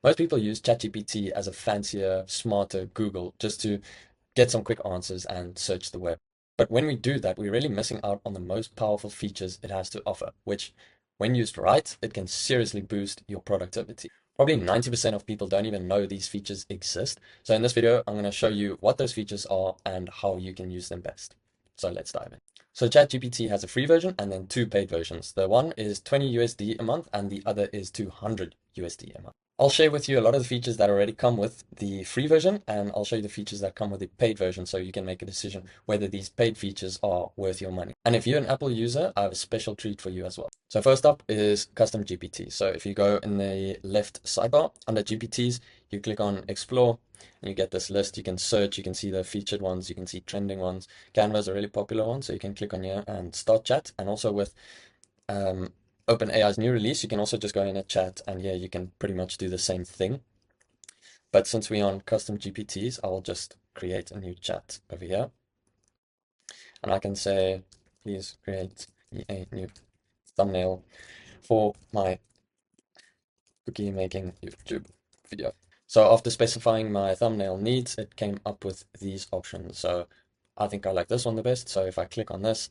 Most people use ChatGPT as a fancier, smarter Google just to get some quick answers and search the web. But when we do that, we're really missing out on the most powerful features it has to offer, which, when used right, it can seriously boost your productivity. Probably 90% of people don't even know these features exist. So in this video, I'm going to show you what those features are and how you can use them best. So let's dive in. So ChatGPT has a free version and then two paid versions. The one is 20 USD a month and the other is 200 USD a month. I'll share with you a lot of the features that already come with the free version, and I'll show you the features that come with the paid version so you can make a decision whether these paid features are worth your money. And if you're an Apple user, I have a special treat for you as well. So first up is custom GPT. So if you go in the left sidebar under GPTs, you click on explore and you get this list. You can search, you can see the featured ones, you can see trending ones. Canva is a really popular one, so you can click on here and start chat. And also with OpenAI's new release, you can also just go in a chat and yeah, you can pretty much do the same thing. But since we're on custom GPTs, I'll just create a new chat over here. And I can say, please create me a new thumbnail for my cookie making YouTube video. So after specifying my thumbnail needs, it came up with these options. So I think I like this one the best. So if I click on this,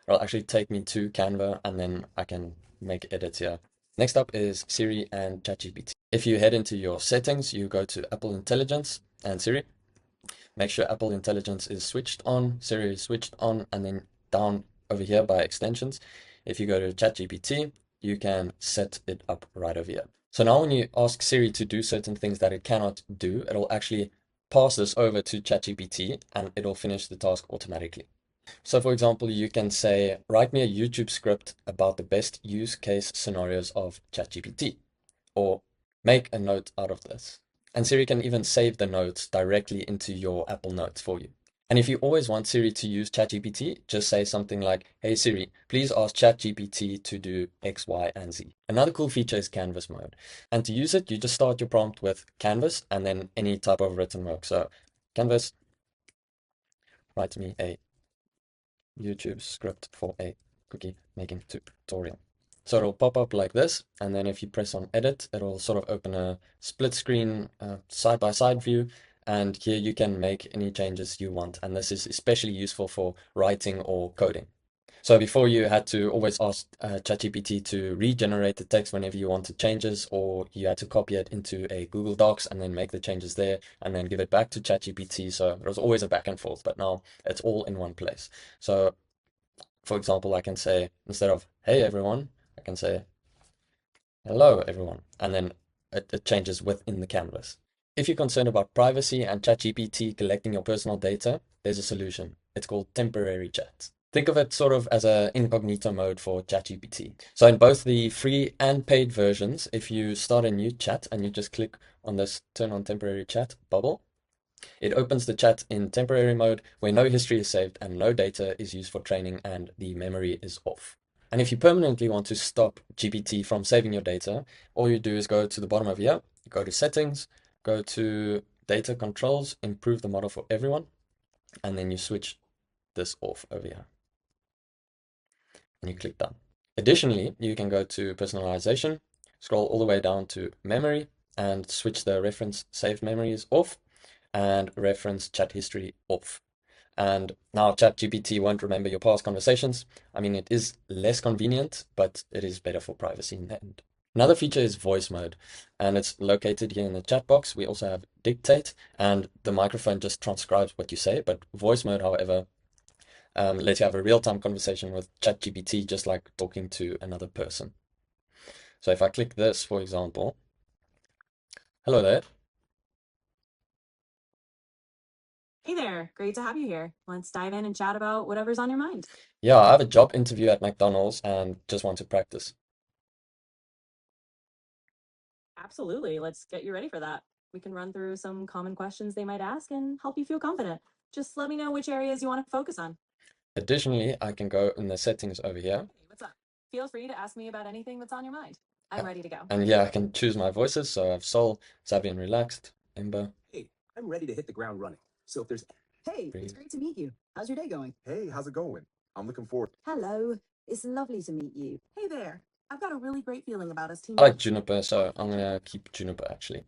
it'll actually take me to Canva and then I can make edits here. Next up is Siri and ChatGPT. If you head into your settings, you go to Apple Intelligence and Siri. Make sure Apple Intelligence is switched on, Siri is switched on, and then down over here by extensions, if you go to ChatGPT, you can set it up right over here. So now when you ask Siri to do certain things that it cannot do, it'll actually pass this over to ChatGPT and it'll finish the task automatically. So for example, you can say, write me a YouTube script about the best use case scenarios of ChatGPT, or make a note out of this. And Siri can even save the notes directly into your Apple Notes for you. And if you always want Siri to use ChatGPT, just say something like, hey Siri, please ask ChatGPT to do X, Y, and Z. Another cool feature is Canvas mode. And to use it, you just start your prompt with Canvas and then any type of written work. So Canvas, write me a YouTube script for a cookie making tutorial. So it'll pop up like this, and then if you press on edit, it'll sort of open a split screen side-by-side view, and here you can make any changes you want. And this is especially useful for writing or coding. So before you had to always ask ChatGPT to regenerate the text whenever you wanted changes, or you had to copy it into a Google Docs and then make the changes there and then give it back to ChatGPT. So it was always a back and forth, but now it's all in one place. So for example, I can say, instead of, hey everyone, I can say, hello everyone, and then it changes within the canvas. If you're concerned about privacy and ChatGPT collecting your personal data, there's a solution. It's called temporary chat. Think of it sort of as an incognito mode for ChatGPT. So in both the free and paid versions, if you start a new chat and you just click on this turn on temporary chat bubble, it opens the chat in temporary mode where no history is saved and no data is used for training and the memory is off. And if you permanently want to stop GPT from saving your data, all you do is go to the bottom of here, go to settings, go to data controls, improve the model for everyone, and then you switch this off over here and you click done. Additionally, you can go to personalization, scroll all the way down to memory and switch the reference saved memories off and reference chat history off. And now ChatGPT won't remember your past conversations. I mean, it is less convenient, but it is better for privacy in the end. Another feature is voice mode, and it's located here in the chat box. We also have dictate, and the microphone just transcribes what you say. But voice mode, however, lets you have a real-time conversation with ChatGPT, just like talking to another person. So if I click this, for example, hello there. Hey there, great to have you here. Let's dive in and chat about whatever's on your mind. Yeah, I have a job interview at McDonald's and just want to practice. Absolutely, let's get you ready for that. We can run through some common questions they might ask and help you feel confident. Just let me know which areas you want to focus on. Additionally, I can go in the settings over here. Hey, what's up? Feel free to ask me about anything that's on your mind. I'm ready to go. And yeah, I can choose my voices. So I have Soul, Savvy and Relaxed, Ember. Hey, I'm ready to hit the ground running. So if there's Hey, it's great to meet you. How's your day going? Hey, how's it going? I'm looking forward. Hello, it's lovely to meet you. Hey there. I've got a really great feeling about us team. I like Juniper, so I'm gonna keep Juniper actually.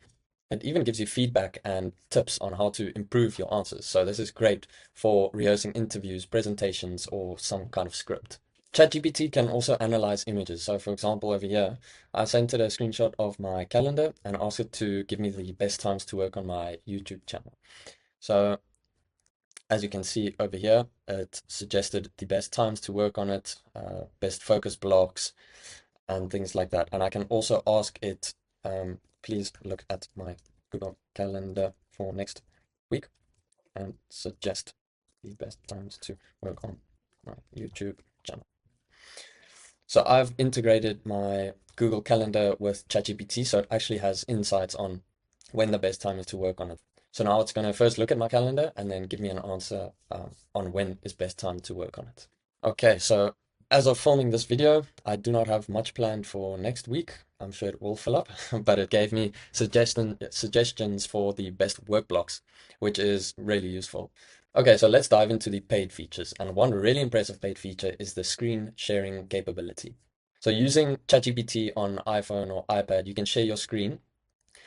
It even gives you feedback and tips on how to improve your answers. So this is great for rehearsing interviews, presentations, or some kind of script. ChatGPT can also analyze images. So for example, over here, I sent it a screenshot of my calendar and asked it to give me the best times to work on my YouTube channel. So as you can see over here, it suggested the best times to work on it, best focus blocks, and things like that. And I can also ask it, please look at my Google Calendar for next week and suggest the best times to work on my YouTube channel. So I've integrated my Google Calendar with ChatGPT, so it actually has insights on when the best time is to work on it. So now it's going to first look at my calendar and then give me an answer on when is best time to work on it. Okay, so as of filming this video, I do not have much planned for next week. I'm sure it will fill up, but it gave me suggestions for the best work blocks, which is really useful. Okay, so let's dive into the paid features. And one really impressive paid feature is the screen sharing capability. So using ChatGPT on iPhone or iPad, you can share your screen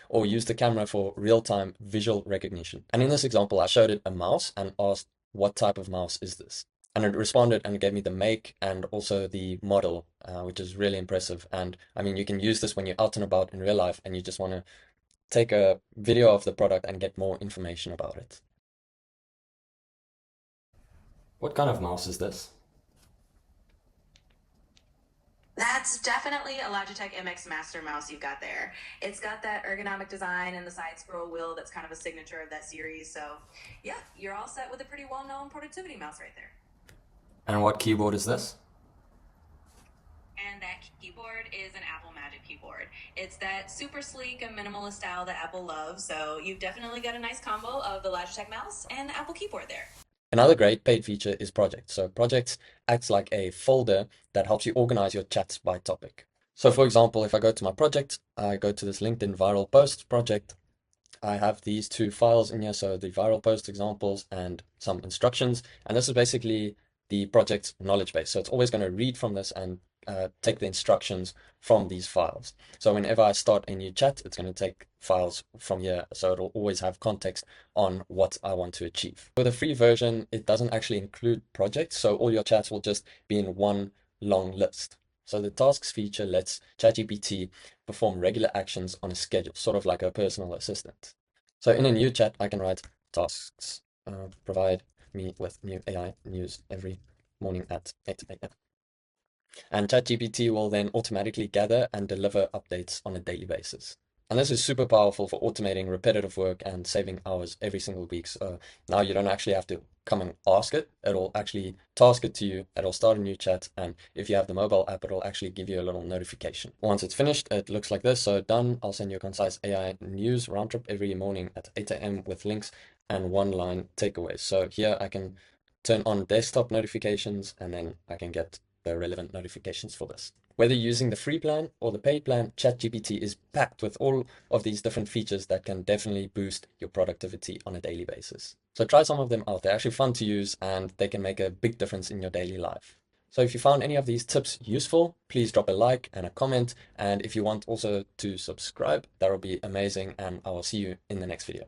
or use the camera for real-time visual recognition. And in this example, I showed it a mouse and asked, what type of mouse is this? And it responded and gave me the make and also the model, which is really impressive. And I mean, you can use this when you're out and about in real life and you just want to take a video of the product and get more information about it. What kind of mouse is this? That's definitely a Logitech MX Master mouse you've got there. It's got that ergonomic design and the side scroll wheel that's kind of a signature of that series. So yeah, you're all set with a pretty well-known productivity mouse right there. And what keyboard is this? And that keyboard is an Apple Magic keyboard. It's that super sleek and minimalist style that Apple loves. So you've definitely got a nice combo of the Logitech mouse and the Apple keyboard there. Another great paid feature is Projects. So Projects acts like a folder that helps you organize your chats by topic. So for example, if I go to my project, I go to this LinkedIn viral post project, I have these two files in here, so the viral post examples and some instructions. And this is basically the project's knowledge base. So it's always going to read from this and take the instructions from these files. So whenever I start a new chat, it's going to take files from here. So it'll always have context on what I want to achieve. With a free version, it doesn't actually include projects. So all your chats will just be in one long list. So the tasks feature lets ChatGPT perform regular actions on a schedule, sort of like a personal assistant. So in a new chat, I can write tasks, provide me with new AI news every morning at 8 a.m. And ChatGPT will then automatically gather and deliver updates on a daily basis. And this is super powerful for automating repetitive work and saving hours every single week. So now you don't actually have to come and ask it. It'll actually task it to you. It'll start a new chat. And if you have the mobile app, it'll actually give you a little notification. Once it's finished, it looks like this. So done. I'll send you a concise AI news round trip every morning at 8 a.m. with links and one-line takeaways. So here I can turn on desktop notifications and then I can get the relevant notifications for this. Whether using the free plan or the paid plan, ChatGPT is packed with all of these different features that can definitely boost your productivity on a daily basis. So try some of them out. They're actually fun to use and they can make a big difference in your daily life. So if you found any of these tips useful, please drop a like and a comment. And if you want also to subscribe, that will be amazing. And I will see you in the next video.